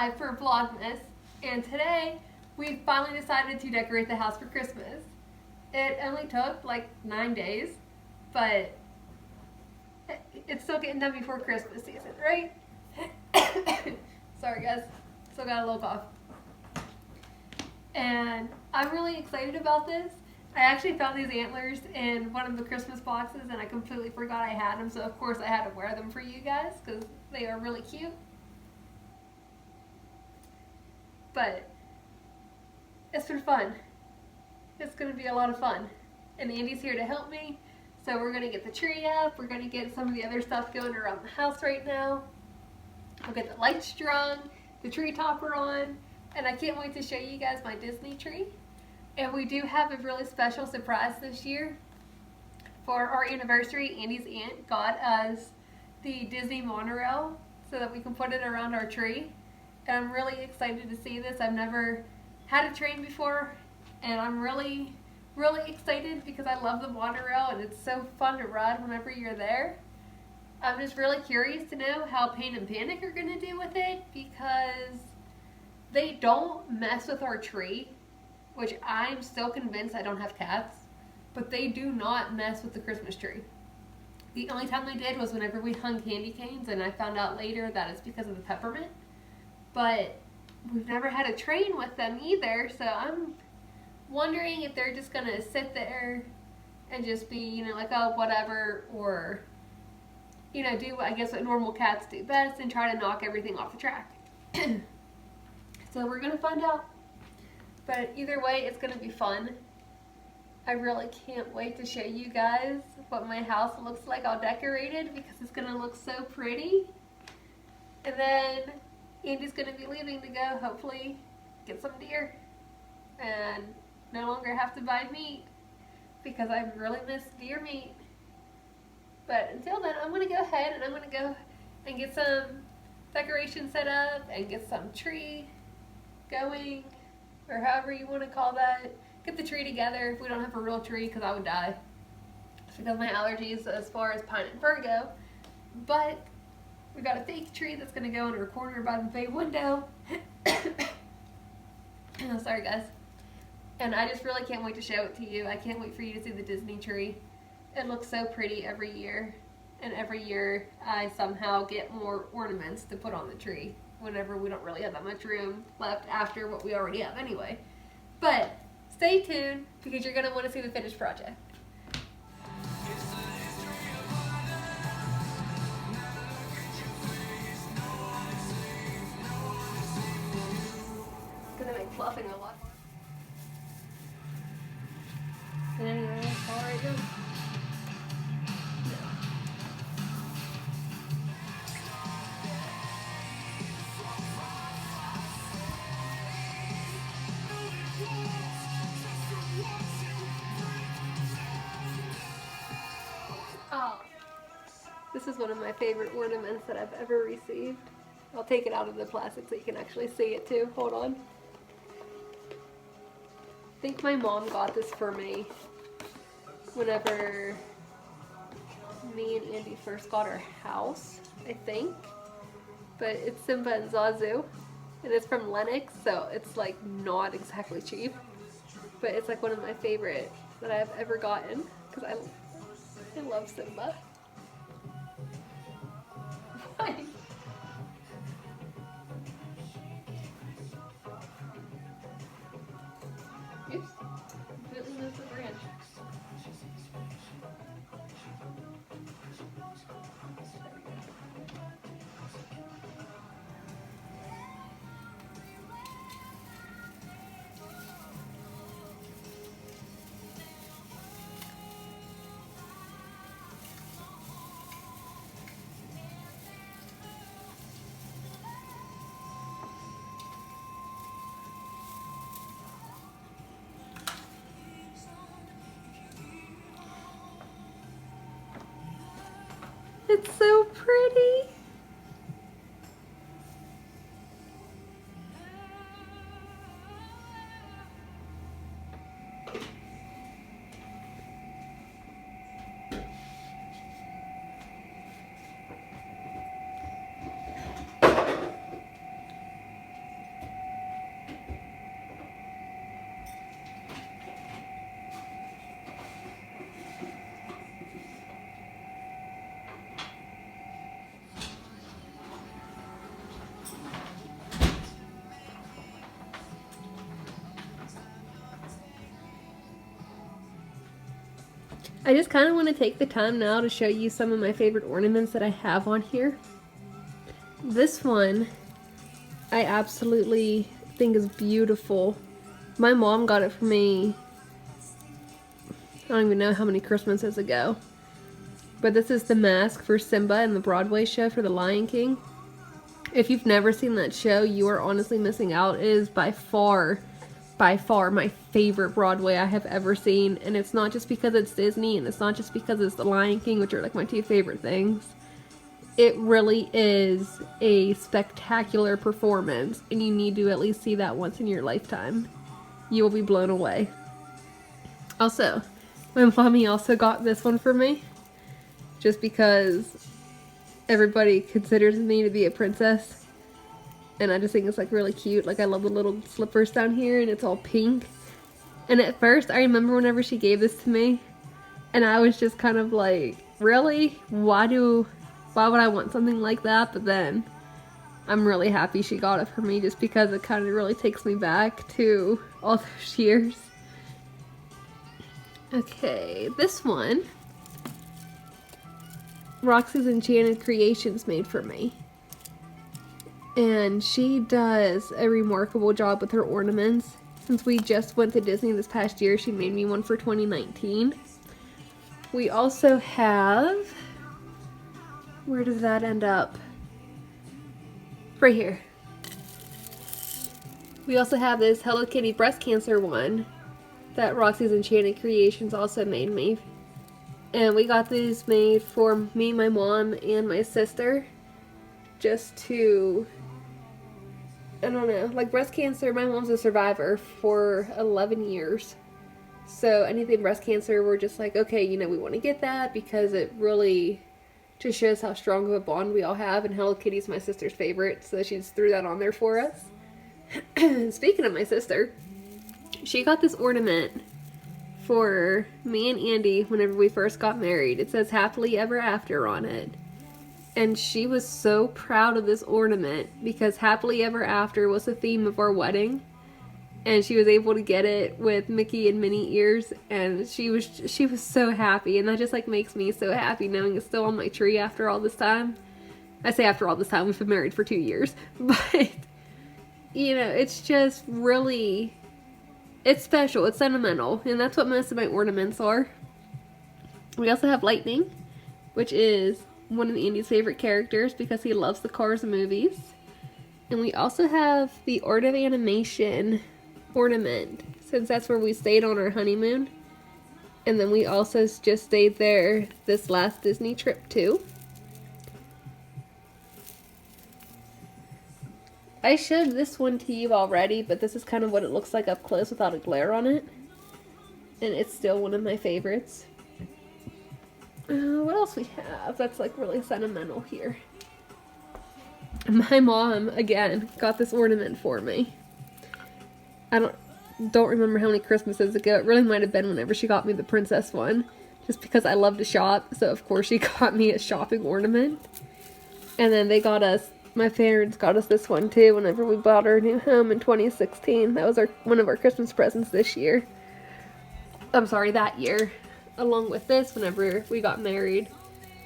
live for Vlogmas, and today we finally decided to decorate the house for Christmas. It only took like 9 days, but it's still getting done before Christmas season, right? Sorry guys, still got a little cough. And I'm really excited about this. I actually found these antlers in one of the Christmas boxes and I completely forgot I had them, so of course I had to wear them for you guys because they are really cute. But it's been fun. It's going to be a lot of fun. And Andy's here to help me. So we're going to get the tree up. We're going to get some of the other stuff going around the house right now. We'll get the lights strung, the tree topper on, and I can't wait to show you guys my Disney tree. And we do have a really special surprise this year. For our anniversary, Andy's aunt got us the Disney monorail so that we can put it around our tree. And I'm really excited to see this. I've never had a train before, and I'm really excited because I love the monorail and it's so fun to ride whenever you're there. I'm just really curious to know how Pain and Panic are going to do with it because they don't mess with our tree, which I'm still convinced I don't have cats, but they do not mess with the Christmas tree. The only time they did was whenever we hung candy canes, and I found out later that it's because of the peppermint. But we've never had a train with them either, so I'm wondering if they're just going to sit there and just be, you know, like, oh, whatever, or, you know, do, I guess, what normal cats do best and try to knock everything off the track. So we're going to find out. But either way, it's going to be fun. I really can't wait to show you guys what my house looks like all decorated because it's going to look so pretty. And then Andy's going to be leaving to go, hopefully, get some deer and no longer have to buy meat because I really miss deer meat. But until then, I'm going to go ahead and I'm going to go and get some decorations set up and get some tree going, or however you want to call that. Get the tree together if we don't have a real tree because I would die. It's because of my allergies as far as pine and fir go. But we got a fake tree that's going to go in our corner by the bay window. Oh, sorry guys. And I just really can't wait to show it to you. I can't wait for you to see the Disney tree. It looks so pretty every year. And every year I somehow get more ornaments to put on the tree whenever we don't really have that much room left after what we already have anyway. But stay tuned because you're going to want to see the finished project. Fluffing a lot. And anyway, all right now. No. Oh, this is one of my favorite ornaments that I've ever received. I'll take it out of the plastic so you can actually see it too. Hold on. I think my mom got this for me whenever me and Andy first got our house, I think. But it's Simba and Zazu, and it's from Lennox, so it's like not exactly cheap. But it's like one of my favorite that I've ever gotten because I love Simba. Oops, completely moved the branch. It's so pretty. I just kind of want to take the time now to show you some of my favorite ornaments that I have on here. This one I absolutely think is beautiful. My mom got it for me, I don't even know how many Christmases ago. But this is the mask for Simba in the Broadway show for The Lion King. If you've never seen that show, you are honestly missing out. It is by far my favorite Broadway I have ever seen. And it's not just because it's Disney, and it's not just because it's The Lion King, which are like my two favorite things. It really is a spectacular performance, and you need to at least see that once in your lifetime. You will be blown away. Also, my mommy also got this one for me, just because everybody considers me to be a princess, and I just think it's like really cute. Like, I love the little slippers down here, and it's all pink. And at first, I remember whenever she gave this to me, and I was just kind of like, really? Why would I want something like that? But then I'm really happy she got it for me, just because it kind of really takes me back to all those years. Okay, this one, Roxy's Enchanted Creations made for me. And she does a remarkable job with her ornaments. Since we just went to Disney this past year, she made me one for 2019. We also have, where does that end up? Right here. We also have this Hello Kitty breast cancer one that Roxy's Enchanted Creations also made me. And we got these made for me, my mom, and my sister. Just to, I don't know, like breast cancer, my mom's a survivor for 11 years. So anything breast cancer, we're just like, okay, you know, we want to get that because it really just shows how strong of a bond we all have. And Hello Kitty's my sister's favorite, so she just threw that on there for us. Speaking of my sister, she got this ornament for me and Andy whenever we first got married. It says Happily Ever After on it. And she was so proud of this ornament because Happily Ever After was the theme of our wedding. And she was able to get it with Mickey and Minnie ears, and she was so happy. And that just like makes me so happy knowing it's still on my tree after all this time. I say after all this time, we've been married for 2 years. But, you know, it's just really, it's special, it's sentimental, and that's what most of my ornaments are. We also have Lightning, which is one of Andy's favorite characters because he loves the Cars movies. And we also have the Art of Animation ornament, since that's where we stayed on our honeymoon. And then we also just stayed there this last Disney trip too. I showed this one to you already, but this is kind of what it looks like up close without a glare on it. And it's still one of my favorites. What else we have that's like really sentimental here? My mom, again, got this ornament for me. I don't remember how many Christmases ago. It really might have been whenever she got me the princess one. Just because I love to shop, so of course she got me a shopping ornament. And then they got us, my parents got us this one too whenever we bought our new home in 2016. That was one of our Christmas presents this year. I'm sorry, that year. Along with this, whenever we got married,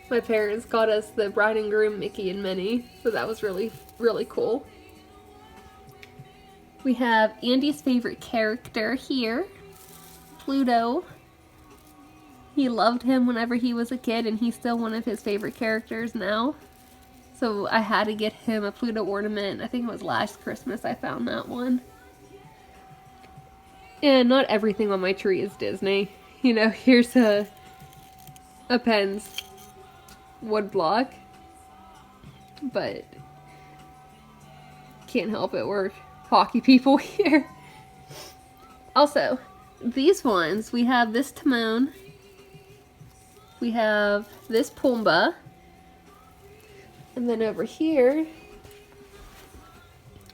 my parents got us the bride and groom Mickey and Minnie. So that was really, really cool. We have Andy's favorite character here, Pluto. He loved him whenever he was a kid, and he's still one of his favorite characters now. So I had to get him a Pluto ornament. I think it was last Christmas I found that one. And not everything on my tree is Disney. You know, here's a Penn's wood block. But can't help it, we're hockey people here. Also, these ones, we have this Timon. We have this Pumbaa. And then over here,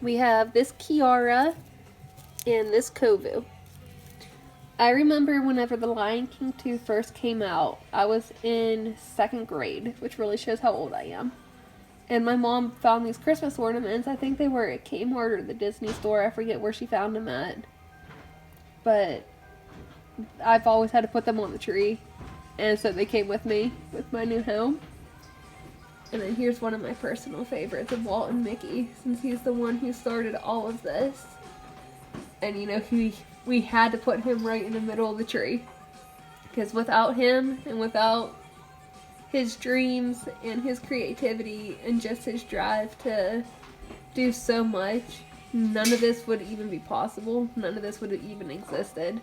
we have this Kiara and this Kovu. I remember whenever The Lion King 2 first came out, I was in 2nd grade, which really shows how old I am. And my mom found these Christmas ornaments. I think they were at Kmart or the Disney store. I forget where she found them at. But I've always had to put them on the tree. and so they came with me with my new home. And then here's one of my personal favorites of Walt and Mickey, since he's the one who started all of this. And you know, we had to put him right in the middle of the tree, because without him and without his dreams and his creativity and just his drive to do so much, none of this would even be possible. None of this would have even existed.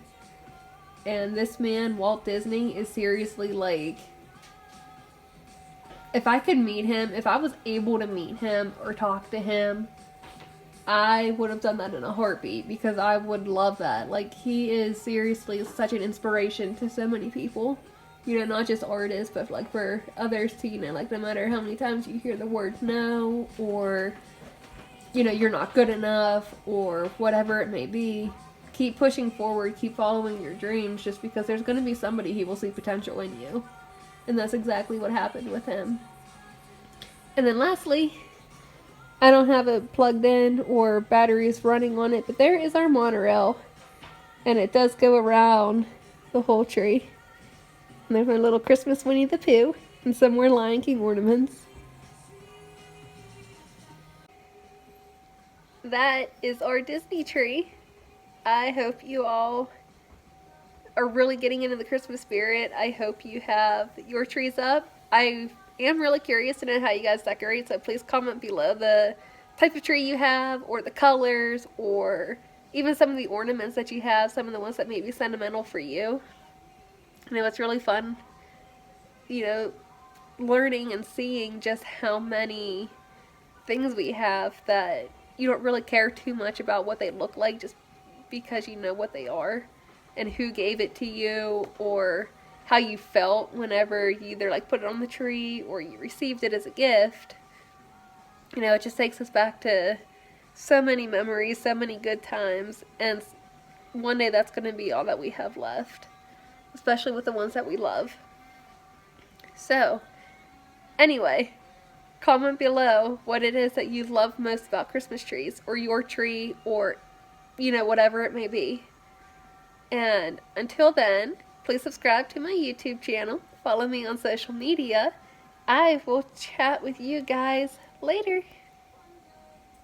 And this man, Walt Disney, is seriously like, if I could meet him, if I was able to meet him or talk to him, I would have done that in a heartbeat, because I would love that. Like, he is seriously such an inspiration to so many people. You know, not just artists, but like for others too, you know, like no matter how many times you hear the word no, or, you know, you're not good enough, or whatever it may be, keep pushing forward, keep following your dreams, just because there's going to be somebody who will see potential in you. And that's exactly what happened with him. And then lastly, I don't have it plugged in or batteries running on it, but there is our monorail. And it does go around the whole tree. And there's my little Christmas Winnie the Pooh and some more Lion King ornaments. That is our Disney tree. I hope you all are really getting into the Christmas spirit. I hope you have your trees up. I am really curious to know how you guys decorate, so please comment below the type of tree you have, or the colors, or even some of the ornaments that you have, some of the ones that may be sentimental for you. I know it's really fun, you know, learning and seeing just how many things we have that you don't really care too much about what they look like, just because you know what they are and who gave it to you, or how you felt whenever you either like put it on the tree or you received it as a gift. You know, it just takes us back to so many memories, so many good times, and one day that's going to be all that we have left, especially with the ones that we love. So, anyway, comment below what it is that you love most about Christmas trees, or your tree, or, you know, whatever it may be. And until then, please subscribe to my YouTube channel, follow me on social media. I will chat with you guys later.